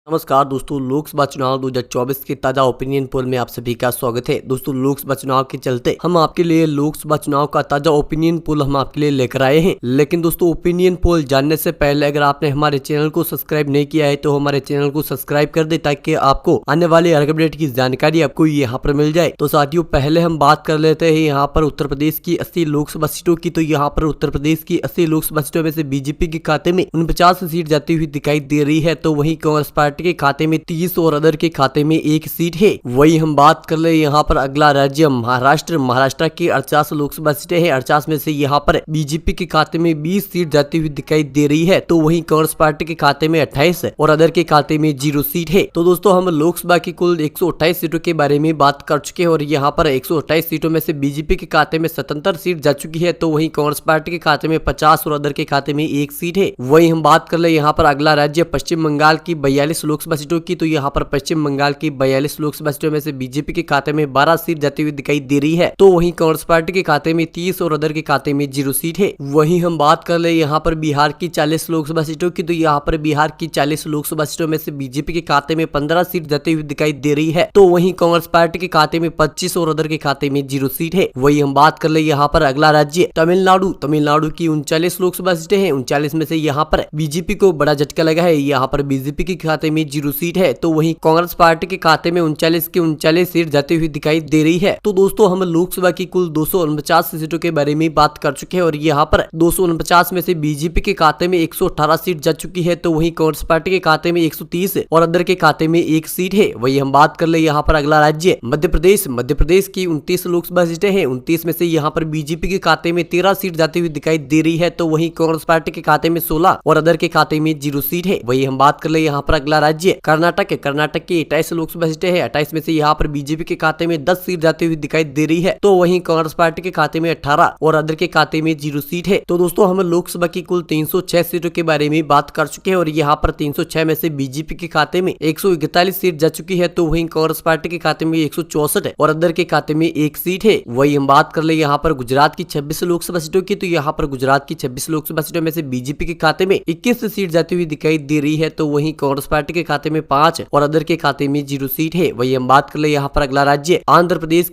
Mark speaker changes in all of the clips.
Speaker 1: नमस्कार दोस्तों, लोकसभा चुनाव 2024 के ताजा ओपिनियन पोल में आप सभी का स्वागत है। दोस्तों, लोकसभा चुनाव के चलते हम आपके लिए लोकसभा चुनाव का ताजा ओपिनियन पोल हम आपके लिए लेकर आए हैं। लेकिन दोस्तों, ओपिनियन पोल जानने से पहले अगर आपने हमारे चैनल को सब्सक्राइब नहीं किया है तो हमारे चैनल को सब्सक्राइब कर दे, ताकि आपको आने वाले हर अपडेट की जानकारी आपको यहाँ पर मिल जाए। तो साथियों, पहले हम बात कर लेते हैं यहाँ पर उत्तर प्रदेश की 80 लोकसभा सीटों की। तो यहाँ पर उत्तर प्रदेश की 80 लोकसभा सीटों में से बीजेपी के खाते में 49 सीट जाती हुई दिखाई दे रही है। तो वहीं कांग्रेस पार्टी के खाते में 30 और अदर के खाते में 1 सीट है। वही हम बात कर ले यहाँ पर अगला राज्य महाराष्ट्र की 48 लोकसभा सीटें हैं। 48 में से यहाँ पर बीजेपी के खाते में 20 सीट जाती हुई दिखाई दे रही है। तो वहीं कांग्रेस पार्टी के खाते में 28 और अदर के खाते में 0 सीट है। तो दोस्तों, हम लोकसभा की कुल 128 सीटों के बारे में बात कर चुके हैं और यहाँ पर 128 सीटों में से बीजेपी के खाते में 77 सीट जा चुकी है। तो वहीं कांग्रेस पार्टी के खाते में 50 और अदर के खाते में 1 सीट है। वही हम बात कर ले यहाँ पर अगला राज्य पश्चिम बंगाल की 42 लोकसभा सीटों की। तो यहाँ पर पश्चिम बंगाल की 42 लोकसभा सीटों में से बीजेपी के खाते में 12 सीट जाती हुई दिखाई दे रही है। तो वहीं कांग्रेस पार्टी के खाते में 30 और अदर के खाते में 0 सीट है। वहीं हम बात कर ले यहाँ पर बिहार की 40 लोकसभा सीटों की। तो यहाँ पर बिहार की 40 लोकसभा सीटों में से बीजेपी के खाते में 15 सीट जाती हुई दिखाई दे रही है। तो वहीं कांग्रेस पार्टी के खाते में 25 और अदर के खाते में 0 सीट है। वही हम बात कर ले यहाँ पर अगला राज्य तमिलनाडु की 39 लोकसभा सीटें हैं। 39 में से यहाँ पर बीजेपी को बड़ा झटका लगा है। यहाँ पर बीजेपी के खाते में 0 सीट है। तो वहीं कांग्रेस पार्टी के खाते में 39 की 39 सीट जाती हुई दिखाई दे रही है। तो दोस्तों, हम लोकसभा की कुल 249 सीटों के बारे में बात कर चुके हैं और यहाँ पर 249 में से बीजेपी के खाते में 118 सीट जा चुकी है। तो वहीं कांग्रेस पार्टी के खाते में 130 और अदर के खाते में 1 सीट है। वही हम बात कर ले यहाँ पर अगला राज्य मध्य प्रदेश की 29 लोकसभा सीटें हैं। 29 में से यहाँ पर बीजेपी के खाते में 13 सीट जाती हुई दिखाई दे रही है। तो वहीं कांग्रेस पार्टी के खाते में 16 और अदर के खाते में 0 सीट है। वही हम बात कर ले यहाँ पर अगला राज्य कर्नाटक की 28 लोकसभा सीटें हैं। 28 में से यहाँ पर बीजेपी के खाते में 10 सीट जाती हुई दिखाई दे रही है। तो वहीं कांग्रेस पार्टी के खाते में 18 और अदर के खाते में 0 सीट है। तो दोस्तों, हम लोकसभा की कुल 306 सीटों के बारे में बात कर चुके हैं और यहाँ पर 306 में से बीजेपी के खाते में 141 सीट जा चुकी है। तो वहीं कांग्रेस पार्टी के खाते में 164 और अदर के खाते में 1 सीट है। वही हम बात कर ले यहाँ पर गुजरात की 26 लोकसभा सीटों की। तो यहाँ पर गुजरात की 26 लोकसभा सीटों में से बीजेपी के खाते में 21 सीट जाती हुई दिखाई दे रही है। तो वहीं कांग्रेस पार्टी के खाते में 5 और अदर के खाते में 0 सीट है। वही हम बात कर ले यहाँ पर अगला राज्य आंध्र प्रदेश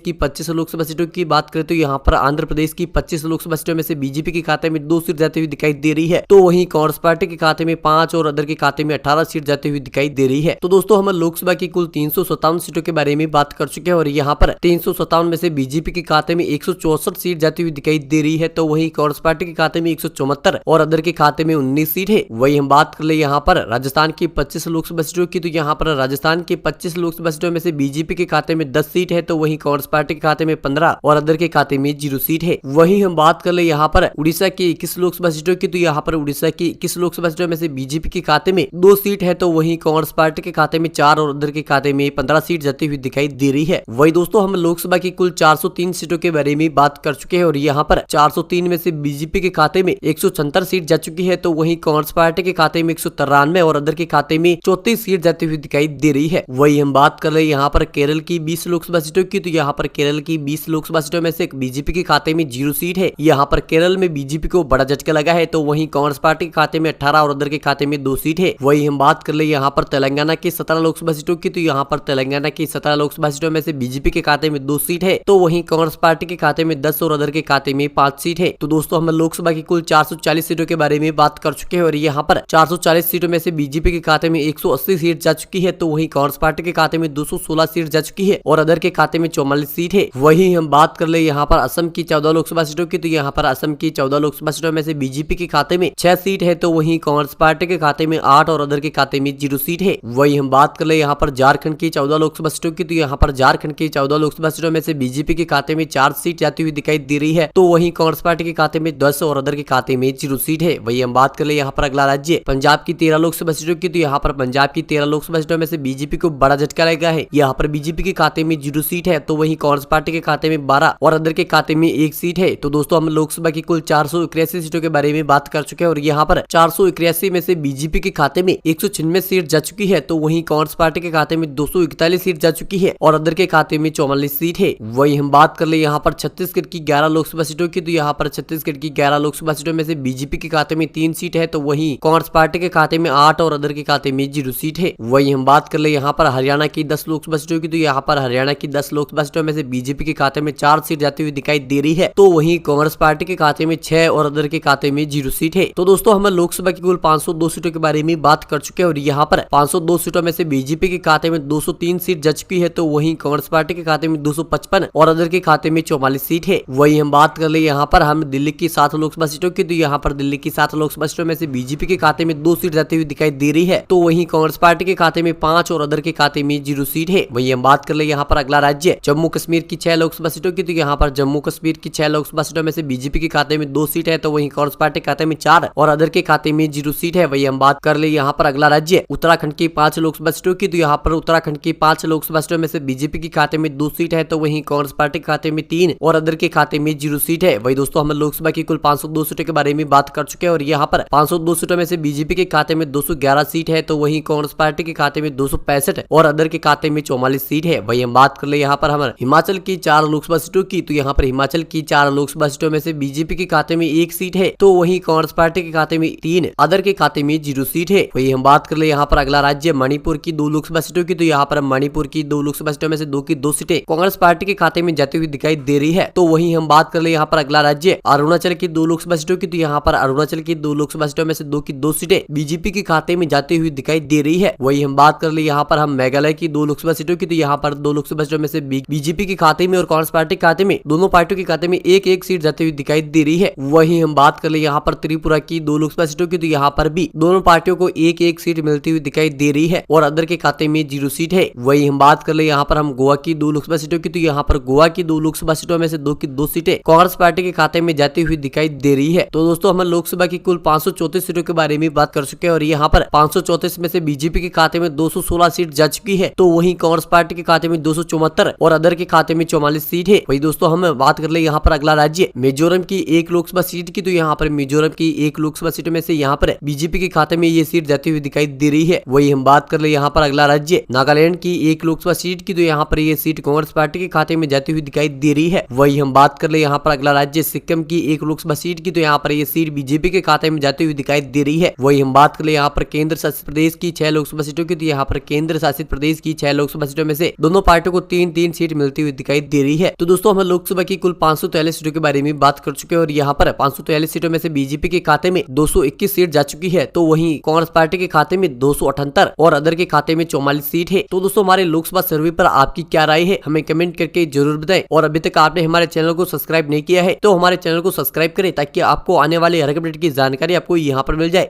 Speaker 1: की 25 लोकसभा सीटों की बात करें। तो यहाँ पर आंध्र प्रदेश की 25 लोकसभा सीटों में से बीजेपी के खाते में 2 सीट जाती हुई दिखाई दे रही है। तो वहीं कांग्रेस पार्टी के खाते में 5 और अदर के खाते में 18 सीट जाती हुई दिखाई दे रही है। तो दोस्तों, हम लोकसभा की कुल 357 सीटों के बारे में बात कर चुके हैं और यहाँ पर 357 में से बीजेपी के खाते में 164 सीट जाती हुई दिखाई दे रही है। तो वहीं कांग्रेस पार्टी के खाते में 174 और अदर के खाते में 19 सीट है। वही हम बात कर ले यहाँ पर राजस्थान की 25 लोकसभा सीटों की। तो यहाँ पर राजस्थान की 25 लोकसभा सीटों में से बीजेपी के खाते में 10 सीट है। तो वहीं कांग्रेस पार्टी के खाते में 15 और अदर के खाते में 0 सीट है। वहीं हम बात कर ले यहाँ पर उड़ीसा की 21 लोकसभा सीटों की। तो यहाँ पर उड़ीसा की 21 लोकसभा सीटों में से बीजेपी के खाते में 2 सीट है। तो वहीं कांग्रेस पार्टी के खाते में 4 और अदर के खाते में 15 सीट जाती हुई दिखाई दे रही है। वही दोस्तों, हम लोकसभा की कुल 403 सीटों के बारे में बात कर चुके हैं और यहाँ पर 403 में से बीजेपी के खाते में 176 सीट जा चुकी है। तो वहीं कांग्रेस पार्टी के खाते में 193 और अदर के खाते में 34 सीट जाती हुई दिखाई दे रही है। वही हम बात कर रहे हैं यहाँ पर केरल की 20 लोकसभा सीटों की। तो यहाँ पर केरल की 20 लोकसभा सीटों में से बीजेपी के खाते में 0 सीट है। यहाँ पर केरल में बीजेपी को बड़ा झटका लगा है। तो वहीं कांग्रेस पार्टी के खाते में 18 और अदर के खाते में 2 सीट है। वही हम बात कर ले यहाँ पर तेलंगाना की 17 लोकसभा सीटों की। तो यहाँ पर तेलंगाना की 17 लोकसभा सीटों में से बीजेपी के खाते में 2 सीट है। तो वहीं कांग्रेस पार्टी के खाते में 10 और अदर के खाते में 5 सीट है। तो दोस्तों, हम लोकसभा की कुल 440 सीटों के बारे में बात कर चुके हैं और यहाँ पर 440 सीटों में से बीजेपी के खाते में 180 सीट जा चुकी है। तो वहीं कांग्रेस पार्टी के खाते में 216 सीट जा चुकी है और अदर के खाते में 44 सीट है। वही हम बात कर ले यहाँ पर असम की 14 लोकसभा सीटों की। तो यहाँ पर असम की 14 लोकसभा सीटों में से बीजेपी के खाते में 6 सीट है। तो वहीं कांग्रेस पार्टी के खाते में 8 और अदर के खाते में 0 सीट है। वही हम बात कर ले यहाँ पर झारखंड की 14 लोकसभा सीटों की। तो यहाँ पर झारखंड की 14 लोकसभा सीटों में से बीजेपी के खाते में 4 सीट जाती हुई दिखाई दे रही है। तो वहीं कांग्रेस पार्टी के खाते में 10 और अदर के खाते में 0 सीट है। वही हम बात कर ले यहाँ पर अगला राज्य पंजाब की 13 लोकसभा सीटों की। तो यहाँ पर पंजाब की 13 लोकसभा सीटों में से बीजेपी को बड़ा झटका लगा है। यहाँ पर बीजेपी के खाते में 0 सीट है। तो वहीं कांग्रेस पार्टी के खाते में 12 और अदर के खाते में 1 सीट है। तो दोस्तों, हम लोकसभा की कुल 481 सीटों के बारे में बात कर चुके हैं और यहाँ पर 481 में से बीजेपी के खाते में 196 सीट जा चुकी है। तो वहीं कांग्रेस पार्टी के खाते में 241 सीट जा चुकी है और अदर के खाते में 44 सीट है। वही हम बात कर ले यहाँ पर छत्तीसगढ़ की 11 लोकसभा सीटों की। तो यहाँ पर छत्तीसगढ़ की 11 लोकसभा सीटों में से बीजेपी के खाते में 3 सीट है। तो वहीं कांग्रेस पार्टी के खाते में 8 और अदर अदर के खाते में 0 सीट है। वही हम बात कर ले यहाँ पर हरियाणा की 10 लोकसभा सीटों की, तो यहाँ पर हरियाणा की 10 लोकसभा सीटों में से बीजेपी के खाते में 4 सीट जाती हुई दिखाई दे रही है। तो वहीं कांग्रेस पार्टी के खाते में 6 और अदर के खाते में 0 सीट है। तो दोस्तों हम लोकसभा की कुल 502 सीटों के बारे में बात कर चुके हैं और यहाँ पर 502 सीटों में से बीजेपी के खाते में 203 सीट जा चुकी है। तो वहीं कांग्रेस पार्टी के खाते में 255 और अदर के खाते में 44 सीट है। वही हम बात कर ले यहाँ पर हम दिल्ली की 7 लोकसभा सीटों की, तो यहाँ पर दिल्ली की 7 लोकसभा सीटों में से बीजेपी के खाते में 2 सीट जाती हुई दिखाई दे रही है। तो वहीं कांग्रेस पार्टी के खाते में 5 और अदर के खाते में 0 सीट है। वही हम बात कर ले यहाँ पर अगला राज्य जम्मू कश्मीर की 6 लोकसभा सीटों की, तो यहाँ पर जम्मू कश्मीर की 6 लोकसभा सीटों में से बीजेपी के खाते में 2 सीट है। तो वहीं कांग्रेस पार्टी के खाते में 4 और अदर के खाते में 0 सीट है। वही हम बात कर ले यहाँ पर अगला राज्य उत्तराखंड की 5 लोकसभा सीटों की, तो यहाँ पर उत्तराखंड की 5 लोकसभा सीटों में से बीजेपी के खाते में 2 सीट है। तो वहीं कांग्रेस पार्टी के खाते में 3 और अदर के खाते में 0 सीट है। वही दोस्तों हम लोकसभा की कुल 502 सीटों के बारे में बात कर चुके हैं और यहाँ पर 502 सीटों में से बीजेपी के खाते में 211 सीट है। तो वहीं कांग्रेस पार्टी के खाते में 265 और अदर के खाते में 44 सीट है। वही हम बात कर ले यहाँ पर हमारे हिमाचल की 4 लोकसभा सीटों की, तो यहाँ पर हिमाचल की 4 लोकसभा सीटों में से बीजेपी के खाते में 1 सीट है। तो वहीं कांग्रेस पार्टी के खाते में 3 अदर के खाते में 0 सीट है। वही हम बात कर ले यहाँ पर अगला राज्य मणिपुर की 2 लोकसभा सीटों की, तो यहाँ पर मणिपुर की 2 लोकसभा सीटों में से 2 की 2 सीटें कांग्रेस पार्टी के खाते में जाती हुई दिखाई दे रही है। तो वहीं हम बात कर ले यहाँ पर अगला राज्य अरुणाचल की 2 लोकसभा सीटों की, तो यहाँ पर अरुणाचल की 2 लोकसभा सीटों में से 2 की 2 सीटें बीजेपी के खाते में जाती हुई दिखाई दे रही है। वही हम बात कर ले यहाँ पर हम मेघालय की 2 लोकसभा सीटों की, तो यहाँ पर 2 लोकसभा सीटों में से बीजेपी के खाते में और कांग्रेस पार्टी के खाते में दोनों पार्टियों के खाते में एक एक सीट जाती हुई दिखाई दे रही है। वही हम बात कर ले यहाँ पर त्रिपुरा की 2 लोकसभा सीटों की, तो यहाँ पर भी दोनों पार्टियों को एक एक सीट मिलती हुई दिखाई दे रही है और अदर के खाते में 0 सीट है। वही हम बात कर ले यहाँ पर हम गोवा की 2 लोकसभा सीटों की, तो यहाँ पर गोवा की 2 लोकसभा सीटों में से 2 की 2 सीटें कांग्रेस पार्टी के खाते में जाती हुई दिखाई दे रही है। तो दोस्तों हम लोकसभा की कुल 534 सीटों के बारे में बात कर चुके हैं और यहाँ पर 534 में से बीजेपी के खाते में 216 सीट जा चुकी है। तो वहीं कांग्रेस पार्टी के खाते में 274 और अदर के खाते में 44 सीट है। वही दोस्तों हम बात कर ले यहाँ पर अगला राज्य मिजोरम की 1 लोकसभा सीट की, तो यहाँ पर मिजोरम की 1 लोकसभा सीट में से यहाँ पर बीजेपी के खाते में ये सीट जाती हुई दिखाई दे रही है। वही हम बात कर ले यहाँ पर अगला राज्य नागालैंड की 1 लोकसभा सीट की, तो यहाँ पर ये सीट कांग्रेस पार्टी के खाते में जाती हुई दिखाई दे रही है। वही हम बात कर ले यहाँ पर अगला राज्य सिक्किम की 1 लोकसभा सीट की, तो यहाँ पर ये सीट बीजेपी के खाते में जाती हुई दिखाई दे रही है। वही हम बात कर ले यहाँ पर केंद्र शासित प्रदेश की 6 लोकसभा सीटों की, तो यहाँ पर केंद्र शासित प्रदेश की 6 लोकसभा सीटों में से दोनों पार्टियों को 3-3 सीट मिलती हुई दिखाई दे रही है। तो दोस्तों हम लोकसभा की कुल 543 सीटों के बारे में बात कर चुके हैं और यहाँ पर 543 सीटों में से बीजेपी के खाते में 221 सीट जा चुकी है। तो वहीं कांग्रेस पार्टी के खाते में 278 और अदर के खाते में 44 सीट है। तो दोस्तों हमारे लोकसभा सर्वे पर आपकी क्या राय है, हमें कमेंट करके जरूर बताएं और अभी तक आपने हमारे चैनल को सब्सक्राइब नहीं किया है तो हमारे चैनल को सब्सक्राइब करें ताकि आपको आने वाले हर अपडेट की जानकारी आपको यहाँ पर मिल जाए।